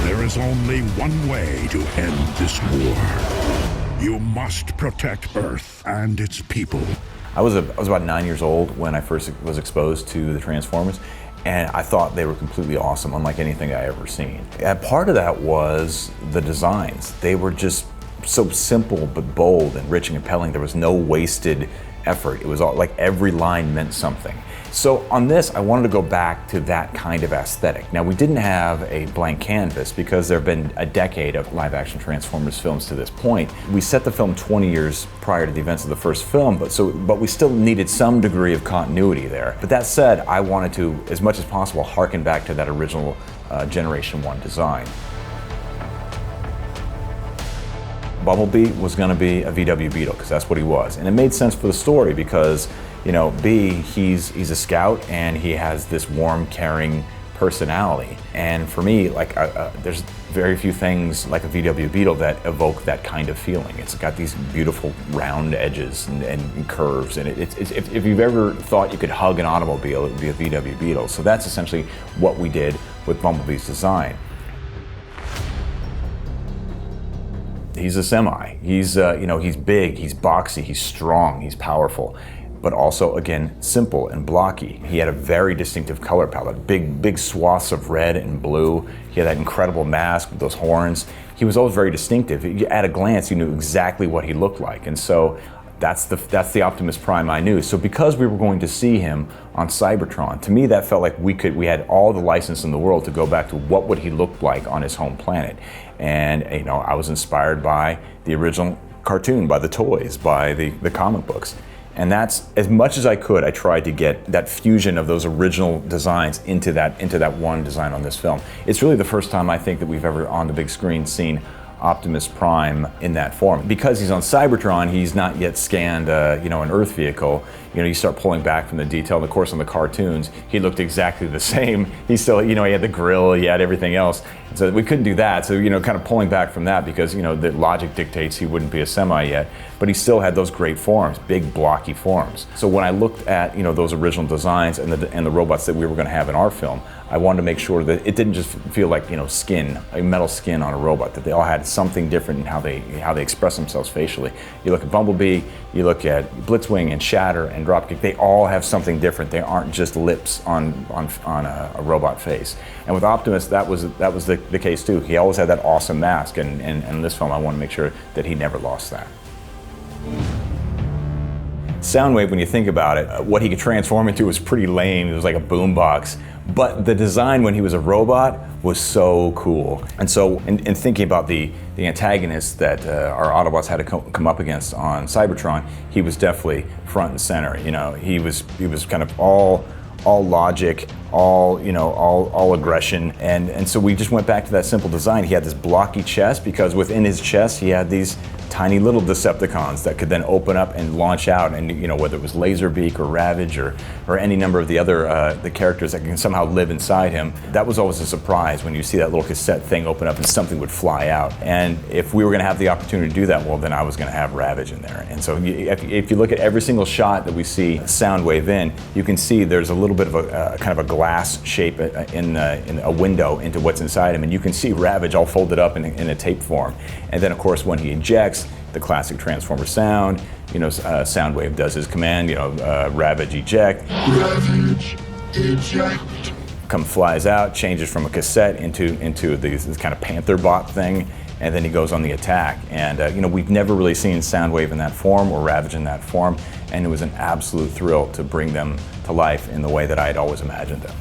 There is only one way to end this war. You must protect Earth and its people. I was about 9 years old when I first was exposed to the Transformers, and I thought they were completely awesome, unlike anything I ever seen. And part of that was the designs. They were just so simple but bold and rich and compelling. There was no wasted effort. It was all like every line meant something. So on this, I wanted to go back to that kind of aesthetic. Now, we didn't have a blank canvas because there have been a decade of live-action Transformers films to this point. We set the film 20 years prior to the events of the first film, but we still needed some degree of continuity there. But that said, I wanted to, as much as possible, harken back to that original Generation 1 design. Bumblebee was going to be a VW Beetle because that's what he was, and it made sense for the story because, you know, B, he's a scout and he has this warm, caring personality. And for me, like, there's very few things like a VW Beetle that evoke that kind of feeling. It's got these beautiful round edges and curves, and if you've ever thought you could hug an automobile, it would be a VW Beetle. So that's essentially what we did with Bumblebee's design. He's a semi. He's he's big, he's boxy, he's strong, he's powerful, but also, again, simple and blocky. He had a very distinctive color palette, big swaths of red and blue. He had that incredible mask with those horns. He was always very distinctive. At a glance, you knew exactly what he looked like, and so that's the Optimus Prime I knew. So because we were going to see him on Cybertron, to me that felt like we had all the license in the world to go back to what would he look like on his home planet. And I was inspired by the original cartoon, by the toys, by the comic books. And that's, as much as I could, I tried to get that fusion of those original designs into that one design on this film. It's really the first time I think that we've ever on the big screen seen Optimus Prime in that form. Because he's on Cybertron, he's not yet scanned an Earth vehicle. You start pulling back from the detail. And of course, on the cartoons, he looked exactly the same. He still, he had the grill, he had everything else. And so we couldn't do that. So, kind of pulling back from that because, the logic dictates he wouldn't be a semi yet. But he still had those great forms, big blocky forms. So when I looked at, those original designs and the robots that we were going to have in our film, I wanted to make sure that it didn't just feel like, skin, a metal skin on a robot, that they all had something different in how they express themselves facially. You look at Bumblebee, you look at Blitzwing and Shatter and Dropkick, they all have something different. They aren't just lips on a robot face. And with Optimus, that was the case too. He always had that awesome mask, and in this film I want to make sure that he never lost that. Soundwave, when you think about it, what he could transform into was pretty lame. It was like a boombox. But the design when he was a robot was so cool. And so in thinking about the antagonists that our Autobots had to come up against on Cybertron, he was definitely front and center. He was kind of all logic, all aggression, and so we just went back to that simple design. He had this blocky chest because within his chest he had these tiny little Decepticons that could then open up and launch out, and whether it was Laserbeak or Ravage or any number of the other the characters that can somehow live inside him. That was always a surprise when you see that little cassette thing open up and something would fly out. And if we were going to have the opportunity to do that, well, then I was going to have Ravage in there. And so if you look at every single shot that we see Soundwave in, you can see there's a little bit of a kind of a glass shape in a window into what's inside him, and you can see Ravage all folded up in a tape form. And then of course when he ejects, the classic Transformer sound, Soundwave does his command, Ravage eject. Ravage eject. Flies out, changes from a cassette into this kind of Panther bot thing, and then he goes on the attack. And we've never really seen Soundwave in that form or Ravage in that form, and it was an absolute thrill to bring them to life in the way that I had always imagined them.